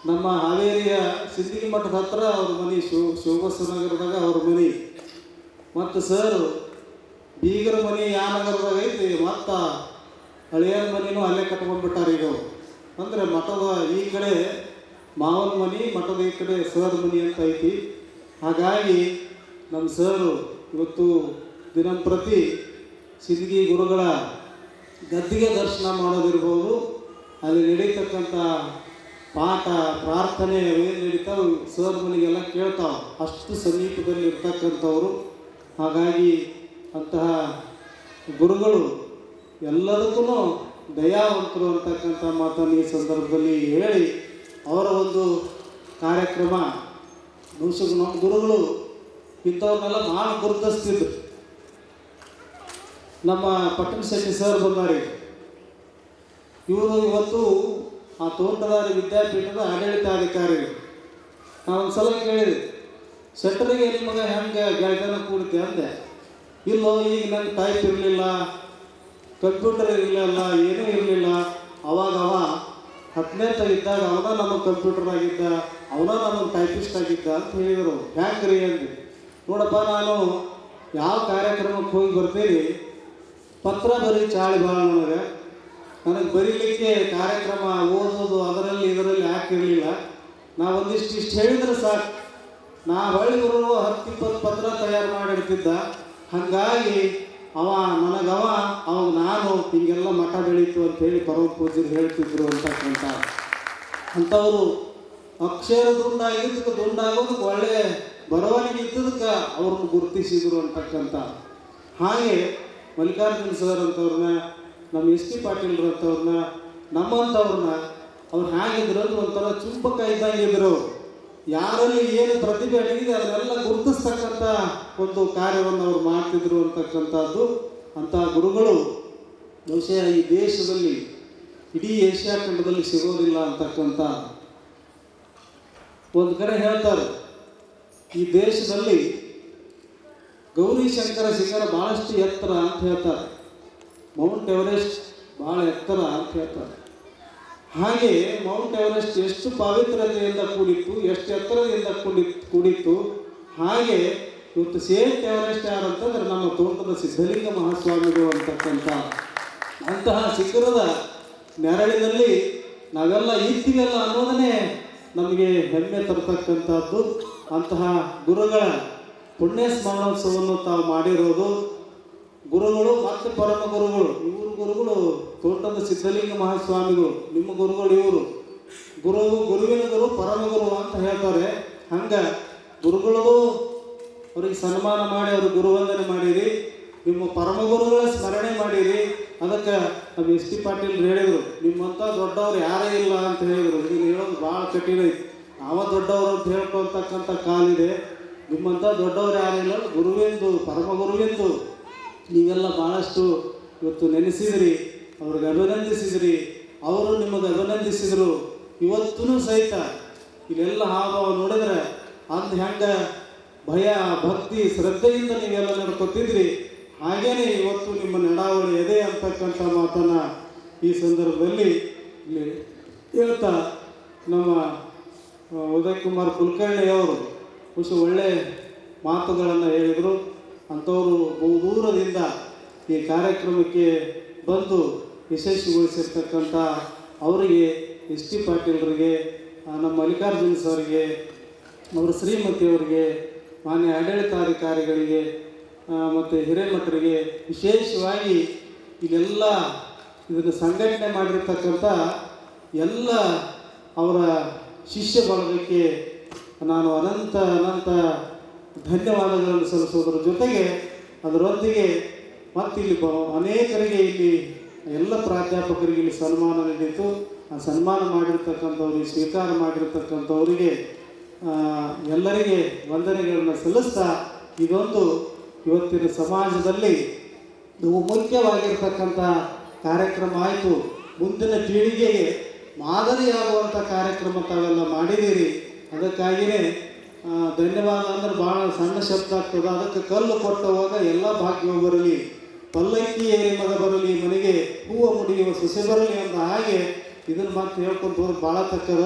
ನಮ್ಮ ಹಾವೇರಿಯ ಸಿದ್ದಿಗೆ ಮಠದ ಹತ್ರ ಅವ್ರ ಮನೆ, ಶಿವಬಸನಗರದಾಗ ಅವ್ರ ಮನೆ. ಮತ್ತು ಸರ್ ಬೀಗರ ಮನೆ ಯಾವ ನಗರದಾಗ ಐತಿ, ಮತ್ತು ಹಳೆಯರ ಮನೆಯೂ ಅಲ್ಲೇ ಕಟ್ಕೊಂಡ್ಬಿಟ್ಟಾರ. ಈಗ ಅಂದರೆ ಮಠದ ಈ ಕಡೆ ಮಾವನ ಮನೆ, ಮಠದ ಈ ಕಡೆ ಸರ್ ಮನೆ ಅಂತ ಐತಿ. ಹಾಗಾಗಿ ನಮ್ಮ ಸರು ಇವತ್ತು ದಿನಂಪ್ರತಿ ಸಿದ್ಧಗಿ ಗುರುಗಳ ಗದ್ದಿಗೆ ದರ್ಶನ ಮಾಡೋದಿರ್ಬೋದು, ಅಲ್ಲಿ ನಡೀತಕ್ಕಂಥ ಪಾಠ ಪ್ರಾರ್ಥನೆ ಏನು ನಡೀತಾವೆ ಸರ್ ಮನೆಗೆಲ್ಲ ಕೇಳ್ತಾವೆ, ಅಷ್ಟು ಸಮೀಪದಲ್ಲಿ ಇರ್ತಕ್ಕಂಥವ್ರು. ಹಾಗಾಗಿ ಅಂತಹ ಗುರುಗಳು ಎಲ್ಲದಕ್ಕೂ ದಯಾವಂತರು ಅಂತಕ್ಕಂಥ ಮಾತನ್ನು ಈ ಸಂದರ್ಭದಲ್ಲಿ ಹೇಳಿ ಅವರ ಒಂದು ಕಾರ್ಯಕ್ರಮ ಬಹುಶಃ ನಮ್ಮ ಗುರುಗಳು ಇಂಥವ್ರನ್ನೆಲ್ಲ ಭಾಳ ಗುರುತಿಸ್ತಿದ್ರು. ನಮ್ಮ ಪಟ್ಟಣ ಶೆಟ್ಟಿ ಸರ್ ಬಂದಾರೆ, ಇವರು ಇವತ್ತು ಆ ತೋಟದಾರಿ ವಿದ್ಯಾಪೀಠದ ಆಡಳಿತಾಧಿಕಾರಿಗಳು. ನಾವೊಂದು ಸಲ ಕೇಳಿದೆ, ಶೆಟ್ಟರಿಗೆ ನಿಮಗೆ ಹೆಂಗೆ ಗೆಳೆತನ ಕೂಡುತ್ತೆ ಅಂದೆ. ಇಲ್ಲೋ, ಈಗ ನನಗೆ ಟೈಪ್ ಇರಲಿಲ್ಲ, ಕಂಪ್ಯೂಟರ್ ಇರಲಿಲ್ಲ, ಏನೂ ಇರಲಿಲ್ಲ. ಅವಾಗ 10ನೇ ಇದ್ದಾಗ ಅವನ ನಮಗೆ ಕಂಪ್ಯೂಟರ್ ಆಗಿದ್ದ, ಅವನ ನಮಗೆ ಟೈಪಿಸ್ಟ್ ಆಗಿದ್ದ ಅಂತ ಹೇಳಿದರು. ಹ್ಯಾಂಗ್ರಿ ಅಂದೆ. ನೋಡಪ್ಪ, ನಾನು ಯಾವ ಕಾರ್ಯಕ್ರಮಕ್ಕೆ ಹೋಗಿ ಬರ್ತೀನಿ, ಪತ್ರ ಬರೀ ಚಾಳಿ ಭಾಳ ನನಗೆ ಬರೀಲಿಕ್ಕೆ ಕಾರ್ಯಕ್ರಮ ಓದೋದು ಅದರಲ್ಲಿ ಇದರಲ್ಲಿ ಹಾಕಿರಲಿಲ್ಲ. ನಾವು ಒಂದಿಷ್ಟು ಹೇಳಿದ್ರೆ ಸಾಕು, ನಾ ಹೊಳ್ಳಿ ಬರುವ 10-20 ಪತ್ರ ತಯಾರು ಮಾಡಿರ್ತಿದ್ದ. ಹಾಗಾಗಿ ಅವಾಗ ನಾನು ಹೀಗೆಲ್ಲ ಮಠ ಬೆಳೀತು ಅಂತೇಳಿ ಪರಮ ಪೂಜ್ಯರು ಹೇಳ್ತಿದ್ರು ಅಂತಕ್ಕಂಥ ಅಂಥವರು ಅಕ್ಷರ ದುಂಡಾಗಿದ್ದಕ್ಕೆ ದುಂಡಾಗೋದಕ್ಕೆ ಒಳ್ಳೆ ಬರವಣಿಗೆ ಇದ್ದದಕ್ಕೆ ಅವ್ರನ್ನ ಗುರುತಿಸಿದ್ರು ಅಂತಕ್ಕಂಥ. ಹಾಗೆ ಮಲ್ಲಿಕಾರ್ಜುನ ಸರ್ ಅಂತವ್ರನ್ನ, ನಮ್ಮ ಎಸ್ ಟಿ ಪಾಟೀಲ್ರು ಅಂತವ್ರನ್ನ, ನಮ್ಮಂಥವ್ರನ್ನ ಅವ್ರು ಹೇಗಿದ್ರು ಅಂದ್ರೆ ಒಂಥರ ಚುಂಬಕ ಇದ್ದಂಗಿದ್ರು. ಯಾರಲ್ಲಿ ಏನು ಪ್ರತಿಭೆ ಅಡಗಿದೆ ಅದನ್ನೆಲ್ಲ ಗುರುತಿಸ್ತಕ್ಕಂಥ ಒಂದು ಕಾರ್ಯವನ್ನು ಅವ್ರು ಮಾಡ್ತಿದ್ರು ಅಂತಕ್ಕಂಥದ್ದು. ಅಂತಹ ಗುರುಗಳು ಬಹುಶಃ ಈ ದೇಶದಲ್ಲಿ ಇಡೀ ಏಷ್ಯಾ ಖಂಡದಲ್ಲಿ ಸಿಗೋದಿಲ್ಲ ಅಂತಕ್ಕಂಥ ಒಂದು ಕಡೆ ಹೇಳ್ತಾರೆ. ಈ ದೇಶದಲ್ಲಿ ಗೌರಿಶಂಕರ ಶಿಖರ ಭಾಳಷ್ಟು ಎತ್ತರ ಅಂತ ಹೇಳ್ತಾರೆ, ಮೌಂಟ್ ಎವರೆಸ್ಟ್ ಭಾಳ ಎತ್ತರ ಅಂತ ಹೇಳ್ತಾರೆ. ಹಾಗೆ ಮೌಂಟ್ ಎವರೆಸ್ಟ್ ಎಷ್ಟು ಪವಿತ್ರತೆಯಿಂದ ಕೂಡಿತ್ತು, ಎಷ್ಟು ಎತ್ತರದಿಂದ ಕೂಡಿತ್ತು. ಹಾಗೆ ಇವತ್ತು ಸೇಂಟ್ ಎವರೆಸ್ಟ್ ಯಾರಂತಂದ್ರೆ ನಮ್ಮ ತೋಟದ ಸಿದ್ಧಲಿಂಗ ಮಹಾಸ್ವಾಮಿಗಳು ಅಂತಕ್ಕಂಥ ಅಂತಹ ಶಿಖರದ ನೆರಳಿನಲ್ಲಿ ನಾವೆಲ್ಲ ಇರ್ತೀವಲ್ಲ ಅನ್ನೋದನ್ನೇ ನಮಗೆ ಹೆಮ್ಮೆ ತರತಕ್ಕಂಥದ್ದು. ಅಂತಹ ಗುರುಗಳ ಪುಣ್ಯ ಸ್ಮರಣೋತ್ಸವವನ್ನು ತಾವು ಮಾಡಿರೋದು. ಗುರುಗಳು ಮತ್ತು ಪರಮ ಗುರುಗಳು, ಇವರು ಗುರುಗಳು ತೋಟದ ಸಿದ್ಧಲಿಂಗ ಮಹಾಸ್ವಾಮಿಗಳು, ನಿಮ್ಮ ಗುರುಗಳು ಇವರು. ಗುರುವಿನ ಗುರು ಪರಮ ಗುರು ಅಂತ ಹೇಳ್ತಾರೆ. ಹಂಗೆ ಗುರುಗಳಿಗೂ ಅವ್ರಿಗೆ ಸನ್ಮಾನ ಮಾಡಿ ಅವ್ರಿಗೆ ಗುರುವಂದನೆ ಮಾಡಿರಿ, ನಿಮ್ಮ ಪರಮ ಗುರುಗಳ ಸ್ಮರಣೆ ಮಾಡಿರಿ. ಅದಕ್ಕೆ ನಮ್ಮ ಎಸ್ ಟಿ ಪಾಟೀಲ್ ಹೇಳಿದರು, ನಿಮ್ಮಂಥ ದೊಡ್ಡವ್ರು ಯಾರೇ ಇಲ್ಲ ಅಂತ ಹೇಳಿದರು. ಇದನ್ನು ಹೇಳೋದು ಭಾಳ ಕಠಿಣ ಐತಿ. ನಾವ ದೊಡ್ಡವರು ಅಂತ ಹೇಳ್ಕೊಳ್ತಕ್ಕಂಥ ಕಾಲಿದೆ. ನಿಮ್ಮಂಥ ದೊಡ್ಡವ್ರು ಯಾರಿಲ್ಲ, ಗುರುವೆಂದು ಪರಮ ಗುರುವೆಂದು ನೀವೆಲ್ಲ ಭಾಳಷ್ಟು ಇವತ್ತು ನೆನೆಸಿದ್ರಿ, ಅವ್ರಿಗೆ ಅಭಿನಂದಿಸಿದ್ರಿ, ಅವರು ನಿಮಗೆ ಅಭಿನಂದಿಸಿದರು. ಇವತ್ತೂ ಸಹಿತ ಇಲ್ಲೆಲ್ಲ ಹಾವ ನೋಡಿದ್ರೆ ಅಂದು ಹೆಂಗೆ ಭಯ ಭಕ್ತಿ ಶ್ರದ್ಧೆಯಿಂದ ನೀವೆಲ್ಲ ನಡ್ಕೊತಿದ್ರಿ, ಹಾಗೇನೆ ಇವತ್ತು ನಿಮ್ಮ ನಡಾವಳಿ ಎದೆ ಅಂತಕ್ಕಂಥ ಮಾತನ್ನು ಈ ಸಂದರ್ಭದಲ್ಲಿ ಇಲ್ಲಿ ಹೇಳ್ತಾ ನಮ್ಮ ಉದಯ್ ಕುಮಾರ್ ಕುಲಕರ್ಣಿ ಅವರು ಖುಷಿ ಒಳ್ಳೆ ಮಾತುಗಳನ್ನು ಹೇಳಿದರು. ಅಂಥವರು ಬಹುದೂರದಿಂದ ಈ ಕಾರ್ಯಕ್ರಮಕ್ಕೆ ಬಂದು ಯಶಸ್ವಿಗೊಳಿಸಿರ್ತಕ್ಕಂಥ ಅವರಿಗೆ, ಎಸ್ ಟಿ ಪಾಟೀಲ್ರಿಗೆ, ನಮ್ಮ ಮಲ್ಲಿಕಾರ್ಜುನ ಸರ್ಗೆ, ಅವರ ಶ್ರೀಮತಿಯವರಿಗೆ, ಮಾನ್ಯ ಆಡಳಿತಾಧಿಕಾರಿಗಳಿಗೆ ಮತ್ತು ಹಿರೇಮಠರಿಗೆ, ವಿಶೇಷವಾಗಿ ಇಲ್ಲೆಲ್ಲ ಇದನ್ನು ಸಂಘಟನೆ ಮಾಡಿರ್ತಕ್ಕಂಥ ಎಲ್ಲ ಅವರ ಶಿಷ್ಯ ಬಳಗಕ್ಕೆ ನಾನು ಅನಂತ ಧನ್ಯವಾದಗಳನ್ನು ಸಲ್ಲಿಸೋದ್ರ ಜೊತೆಗೆ ಅದರೊಂದಿಗೆ ಮತ್ತಿಲ್ಲಿ ಅನೇಕರಿಗೆ ಇಲ್ಲಿ ಎಲ್ಲ ಪ್ರಾಧ್ಯಾಪಕರಿಗೆ ಇಲ್ಲಿ ಸನ್ಮಾನ ನೀಡಿತು. ಆ ಸನ್ಮಾನ ಮಾಡಿರ್ತಕ್ಕಂಥವ್ರಿಗೆ, ಸ್ವೀಕಾರ ಮಾಡಿರ್ತಕ್ಕಂಥವರಿಗೆ ಎಲ್ಲರಿಗೆ ವಂದನೆಗಳನ್ನು ಸಲ್ಲಿಸ್ತಾ, ಇದೊಂದು ಇವತ್ತಿನ ಸಮಾಜದಲ್ಲಿ ಮುಖ್ಯವಾಗಿರ್ತಕ್ಕಂಥ ಕಾರ್ಯಕ್ರಮ ಆಯಿತು. ಮುಂದಿನ ಪೀಳಿಗೆಗೆ ಮಾದರಿಯಾಗುವಂಥ ಕಾರ್ಯಕ್ರಮ ತಾವೆಲ್ಲ ಮಾಡಿದ್ದೀರಿ. ಅದಕ್ಕಾಗಿಯೇ ಧನ್ಯವಾದ ಅಂದ್ರೆ ಭಾಳ ಸಣ್ಣ ಶಬ್ದ ಆಗ್ತದೆ. ಅದಕ್ಕೆ ಕಲ್ಲು ಕೊಟ್ಟವಾಗ ಎಲ್ಲ ಭಾಗ್ಯ ಬರಲಿ, ಪಲ್ಲಕ್ಕಿ ಏರಿ ಮಗ ಬರಲಿ, ಮನೆಗೆ ಹೂವು ಮುಡಿಯುವ ಸೊಸೆ ಬರಲಿ ಅಂತ ಹಾಗೆ ಇದನ್ನು ಮಾತು ಹೇಳ್ಕೊಂಡು ಹೋದ್ರೆ ಭಾಳ ತಕ್ಕದ.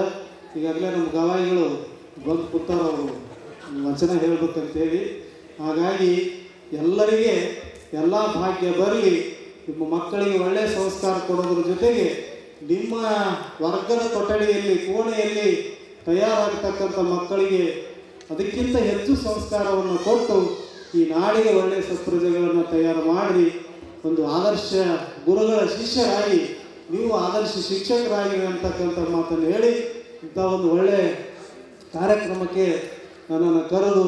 ಈಗಾಗಲೇ ನಮ್ಮ ಗವಾಯಿಗಳು ಬಂದು ಕೂತಾರ, ಅವರು ವಚನ ಹೇಳ್ಬೇಕಂತೇಳಿ. ಹಾಗಾಗಿ ಎಲ್ಲರಿಗೆ ಎಲ್ಲ ಭಾಗ್ಯ ಬರಲಿ. ನಿಮ್ಮ ಮಕ್ಕಳಿಗೆ ಒಳ್ಳೆಯ ಸಂಸ್ಕಾರ ಕೊಡೋದ್ರ ಜೊತೆಗೆ ನಿಮ್ಮ ವರ್ಗದ ಕೊಠಡಿಯಲ್ಲಿ ಕೋಣೆಯಲ್ಲಿ ತಯಾರಾಗತಕ್ಕಂಥ ಮಕ್ಕಳಿಗೆ ಅದಕ್ಕಿಂತ ಹೆಚ್ಚು ಸಂಸ್ಕಾರವನ್ನು ಕೊಟ್ಟು ಈ ನಾಡಿಗೆ ಒಳ್ಳೆಯ ಸತ್ಪ್ರಜೆಗಳನ್ನು ತಯಾರು ಮಾಡಿ ಒಂದು ಆದರ್ಶ ಗುರುಗಳ ಶಿಷ್ಯರಾಗಿ ನೀವು ಆದರ್ಶ ಶಿಕ್ಷಕರಾಗಿ ಅಂತಕ್ಕಂಥ ಮಾತನ್ನು ಹೇಳಿ ಇಂಥ ಒಂದು ಒಳ್ಳೆಯ ಕಾರ್ಯಕ್ರಮಕ್ಕೆ ನನ್ನನ್ನು ಕರೆದು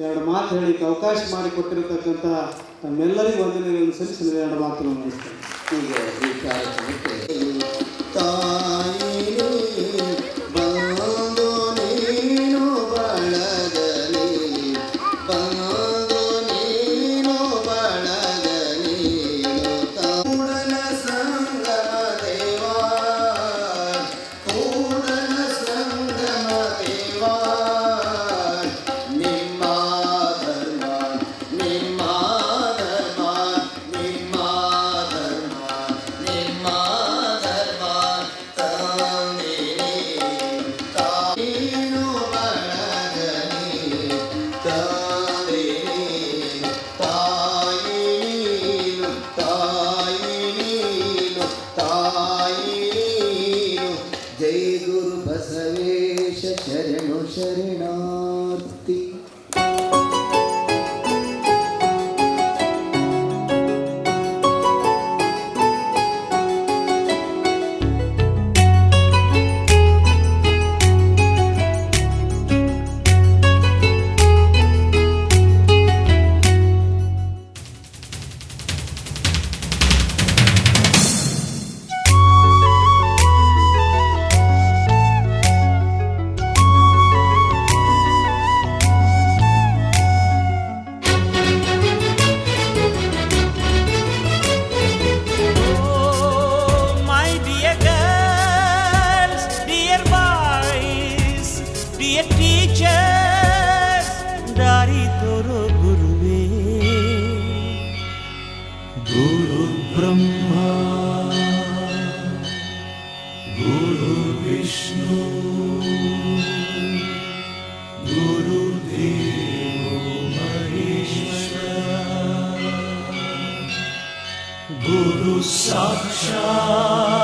ಎರಡು ಮಾತು ಹೇಳಲಿಕ್ಕೆ ಅವಕಾಶ ಮಾಡಿಕೊಟ್ಟಿರತಕ್ಕಂಥ ತಮ್ಮೆಲ್ಲರಿಗೂ ವಂದನೆಗಳನ್ನು ಸಲ್ಲಿಸಿ ಎರಡು ಮಾತನ್ನು ಮುಗಿಸ್ತೇನೆ. ಈಗ ಈ ಕಾರ್ಯಕ್ರಮಕ್ಕೆ ತಾಯಿ ಬಂದು ನೀನು ಬಳಗಲಿ, ಬಂದು ನೀನು ಬಳಗಲಿ, ಕೂಡಲ ಸಂಗಮ ದೇವಾ, ಕೂಡಲ ಸಂಗಮ ದೇವಾ, ನಿಮ್ಮ ಧರ್ಮ ನಿಮ್ಮ ಧರ್ಮ ನಿಮ್ಮ ಧರ್ಮ ನಿಮ್ಮ ಧರ್ಮ ತಂದಿರಿ, ತಾಯಿನು ಬಳಗಲಿ ತಂದಿರಿ, ತಾಯಿ ನೀನು, ತಾಯಿ ನೀನು, ತಾಯಿ ನೀನು. ಜೈ ಗುರು ಬಸವೇಶ ಶರಣು ಶರಣಾರ್ಥಿ. My dear girls, dear boys, dear teachers, dari toro guruve. Guru Brahma, Guru Vishnu, Guru Devo Maheshwara, Guru Sakshat